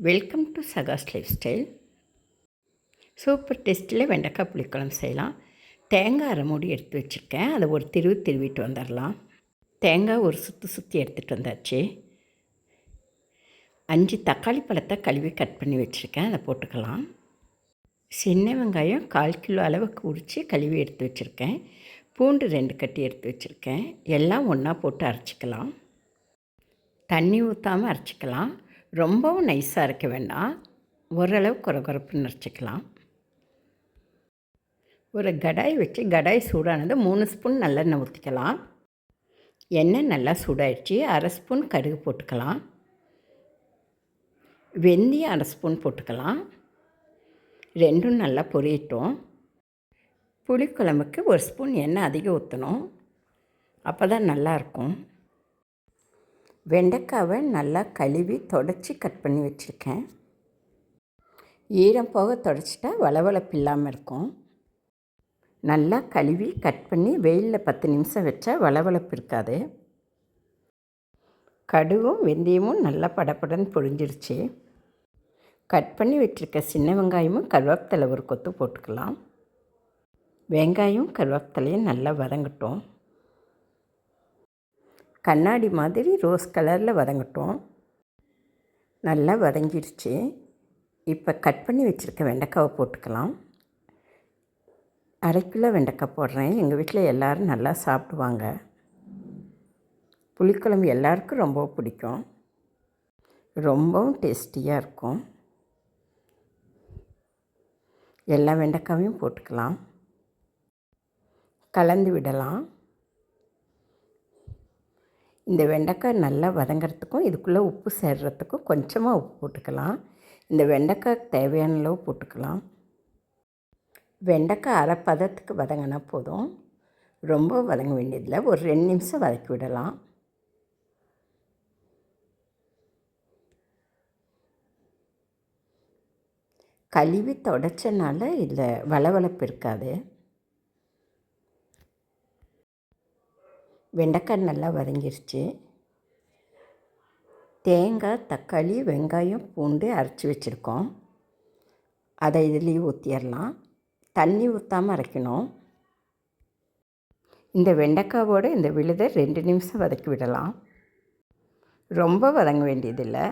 Welcome to சகாஸ் lifestyle. Super டேஸ்ட்டில் வெண்டைக்காய் புளிக்குழம்பு செய்யலாம். தேங்காய் அரை மூடி எடுத்து வச்சுருக்கேன். அதை ஒரு திருவிட்டு வந்துடலாம். தேங்காய் ஒரு சுற்றி எடுத்துகிட்டு வந்தாச்சு. 5 தக்காளி பழத்தை கழுவி கட் பண்ணி வச்சுருக்கேன், அதை போட்டுக்கலாம். சின்ன வெங்காயம் 1/4 கிலோ அளவுக்கு உரித்து கழுவி எடுத்து வச்சுருக்கேன். பூண்டு 2 கட்டி எடுத்து வச்சுருக்கேன். எல்லாம் ஒன்றா போட்டு அரைச்சிக்கலாம். தண்ணி ஊற்றாமல் அரைச்சிக்கலாம். ரொம்பவும் நைஸாக அரைக்க வேண்டாம், ஓரளவு குறகுறப்புன்னு அரைச்சிக்கலாம். ஒரு கடாய் வச்சு கடாய் சூடானது 3 ஸ்பூன் நல்லெண்ணெய் ஊற்றிக்கலாம். எண்ணெய் நல்லா சூடாயிடுச்சு. 1/2 ஸ்பூன் கடுகு போட்டுக்கலாம். வெந்தயம் 1/2 ஸ்பூன் போட்டுக்கலாம். ரெண்டும் நல்லா பொரியட்டும். புளிக்குழம்புக்கு 1 ஸ்பூன் எண்ணெய் அதிகம் ஊற்றணும், அப்போ தான் நல்லாயிருக்கும். வெண்டைக்காவை நல்லா கழுவி தொடச்சி கட் பண்ணி வச்சுருக்கேன். ஈரம் போக தொடச்சிட்டா வளவளப்பு இல்லாமல் இருக்கும். நல்லா கழுவி கட் பண்ணி வெயிலில் 10 நிமிஷம் வச்சா வளவளப்பு இருக்காது. கடுகும் வெந்தயமும் நல்லா படப்படன்னு பொரிஞ்சிருச்சு. கட் பண்ணி வச்சுருக்க சின்ன வெங்காயமும் கருவேப்பிலை ஒரு கொத்து போட்டுக்கலாம். வெங்காயம் கருவேப்பிலையும் நல்லா வதங்கட்டும். கண்ணாடி மாதிரி ரோஸ் கலரில் வதங்கட்டும். நல்லா வதங்கிடுச்சு. இப்போ கட் பண்ணி வச்சுருக்க வெண்டைக்காவை போட்டுக்கலாம். 1/2 கிலோ வெண்டைக்காய் போடுறேன். எங்கள் வீட்டில் எல்லோரும் நல்லா சாப்பிடுவாங்க. புளிக்குழம்பு எல்லாருக்கும் ரொம்ப பிடிக்கும். ரொம்பவும் டேஸ்டியாக இருக்கும். எல்லா வெண்டைக்காவையும் போட்டுக்கலாம். கலந்து விடலாம். இந்த வெண்டைக்காய் நல்லா வதங்கிறதுக்கும் இதுக்குள்ளே உப்பு சேர்கிறதுக்கும் கொஞ்சமாக உப்பு போட்டுக்கலாம். இந்த வெண்டைக்காய் தேவையான அளவு போட்டுக்கலாம். வெண்டைக்காய் அரை பதத்துக்கு வதங்கினா போதும், ரொம்ப வதங்க வேண்டியதில்லை. ஒரு 2 நிமிஷம் வதக்கி விடலாம். கழுவி தொடச்சனால இதில் வளவளப்பு இருக்காது. வெண்டைக்காய் நல்லா வதங்கிருச்சு. தேங்காய், தக்காளி, வெங்காயம், பூண்டு அரைச்சி வச்சுருக்கோம். அதை இதுலேயும் ஊற்றிடலாம். தண்ணி ஊற்றாமல் அரைக்கணும். இந்த வெண்டைக்காவோடு இந்த விழுதை 2 நிமிஷம் வதக்கி விடலாம். ரொம்ப வதங்க வேண்டியதில்லை.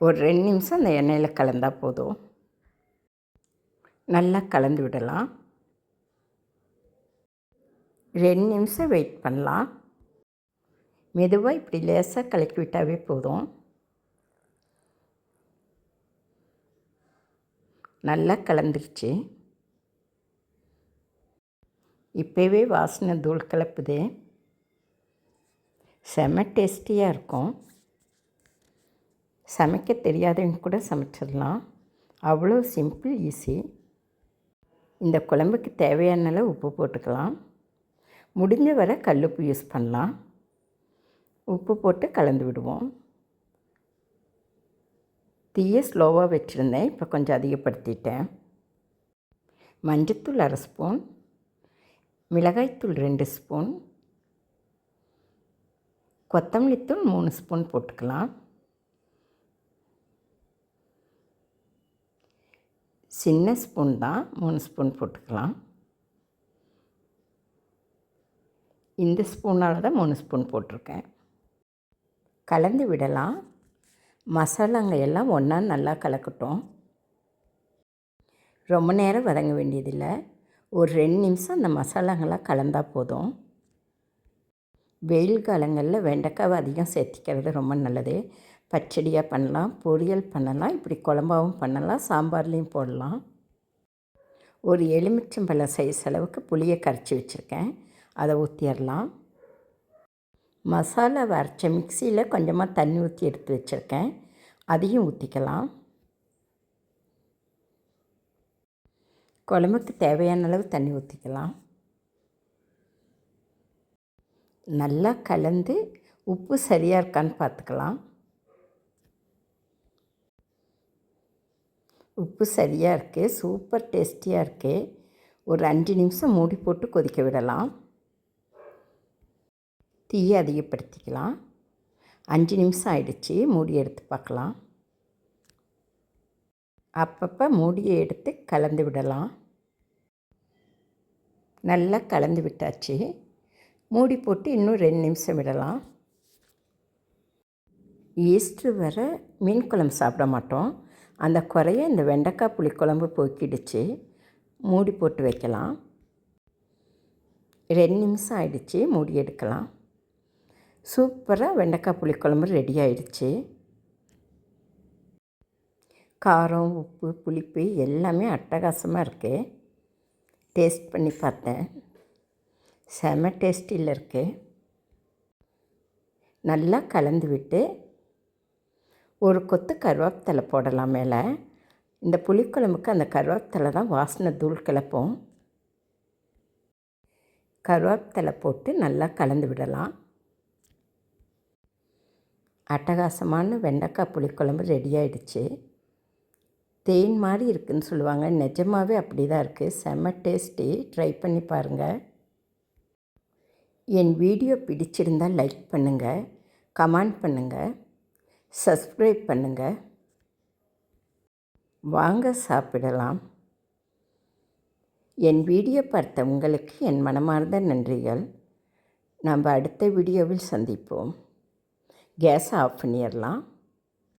ஒரு 2 நிமிஷம் அந்த எண்ணெயில் கலந்தால் போதும். நல்லா கலந்து விடலாம். 2 நிமிஷம் வெயிட் பண்ணலாம். மெதுவாக இப்படி லேசாக கலக்கி விட்டாவே போதும். நல்லா கலந்துருச்சு. இப்போவே வாசனை தூள் கலப்புது. செம டேஸ்டியாக இருக்கும். சமைக்க தெரியாதவங்க கூட சமைச்சிடலாம். அவ்வளோ சிம்பிள், ஈஸி. இந்த குழம்புக்கு தேவையான அளவு உப்பு போட்டுக்கலாம். முடிஞ்ச வரை கல்லுப்பு யூஸ் பண்ணலாம். உப்பு போட்டு கலந்து விடுவோம். தீயை ஸ்லோவாக வச்சுருந்தேன், இப்போ கொஞ்சம் அதிகப்படுத்திட்டேன். மஞ்சத்தூள் 1/2 ஸ்பூன், மிளகாய்த்தூள் 2 ஸ்பூன், கொத்தமல்லித்தூள் 3 ஸ்பூன் போட்டுக்கலாம். சின்ன ஸ்பூன் தான், 3 ஸ்பூன் போட்டுக்கலாம். இந்த ஸ்பூனால் தான் 3 ஸ்பூன் போட்டிருக்கேன். கலந்து விடலாம். மசாலாங்க எல்லாம் ஒன்றா நல்லா கலக்கட்டும். ரொம்ப நேரம் வதங்க வேண்டியதில்லை. ஒரு 2 நிமிஷம் அந்த மசாலாங்கெல்லாம் கலந்தால் போதும். வெயில் காலங்களில் வெண்டைக்காவை அதிகம் சேர்த்திக்கிறது ரொம்ப நல்லது. பச்சடியாக பண்ணலாம், பொரியல் பண்ணலாம், இப்படி குழம்பாகவும் பண்ணலாம், சாம்பார்லேயும் போடலாம். ஒரு எலுமிச்சம்பழம் சைஸ் அளவுக்கு புளியை கரைச்சி வச்சுருக்கேன், அதை ஊற்றிடலாம். மசாலாவை அரைச்ச மிக்சியில் கொஞ்சமாக தண்ணி ஊற்றி எடுத்து வச்சுருக்கேன், அதையும் ஊற்றிக்கலாம். குழம்புக்கு தேவையான அளவு தண்ணி ஊற்றிக்கலாம். நல்லா கலந்து உப்பு சரியாக இருக்கான்னு பார்த்துக்கலாம். உப்பு சரியாக இருக்குது. சூப்பர் டேஸ்டியாக இருக்குது. ஒரு 5 நிமிஷம் மூடி போட்டு கொதிக்க விடலாம். தீயை அதிகப்படுத்திக்கலாம். 5 நிமிஷம் ஆயிடுச்சு. மூடி எடுத்து பார்க்கலாம். அப்பப்போ மூடியை எடுத்து கலந்து விடலாம். நல்லா கலந்து விட்டாச்சு. மூடி போட்டு இன்னும் 2 நிமிஷம் விடலாம். ஈஸ்டர் வர மீன் குழம்பு சாப்பிட மாட்டோம். அந்த குறைய இந்த வெண்டைக்காய் புளிக்குழம்பு போக்கிடுச்சு. மூடி போட்டு வைக்கலாம். 2 நிமிஷம் ஆயிடுச்சு. மூடி எடுக்கலாம். சூப்பராக வெண்டைக்காய் புளிக்குழம்பு ரெடி ஆயிடுச்சு. காரம், உப்பு, புளிப்பு எல்லாமே அட்டகாசமாக இருக்குது. டேஸ்ட் பண்ணி பார்த்தேன். செம டேஸ்டியில் இருக்குது. நல்லா கலந்து விட்டு ஒரு கொத்து கருவேப்பிலை போடலாம் மேலே. இந்த புளிக்குழம்புக்கு அந்த கருவேப்பிலை தான் வாசனை தூள் கிளப்போம். கருவேப்பிலை போட்டு நல்லா கலந்து விடலாம். அட்டகாசமான வெண்டைக்காய் புளிக்குழம்பு ரெடி ஆகிடுச்சு. தேன் மாதிரி இருக்குதுன்னு சொல்லுவாங்க. நிஜமாகவே அப்படி தான் இருக்குது. செம்ம டேஸ்டி. ட்ரை பண்ணி பாருங்கள். என் வீடியோ பிடிச்சிருந்தால் லைக் பண்ணுங்கள், கமெண்ட் பண்ணுங்கள், சப்ஸ்கிரைப் பண்ணுங்கள். வாங்க சாப்பிடலாம். என் வீடியோ பார்த்த உங்களுக்கு என் மனமார்ந்த நன்றிகள். நம்ம அடுத்த வீடியோவில் சந்திப்போம். கேஸை ஆஃப் பண்ணிடலாம்.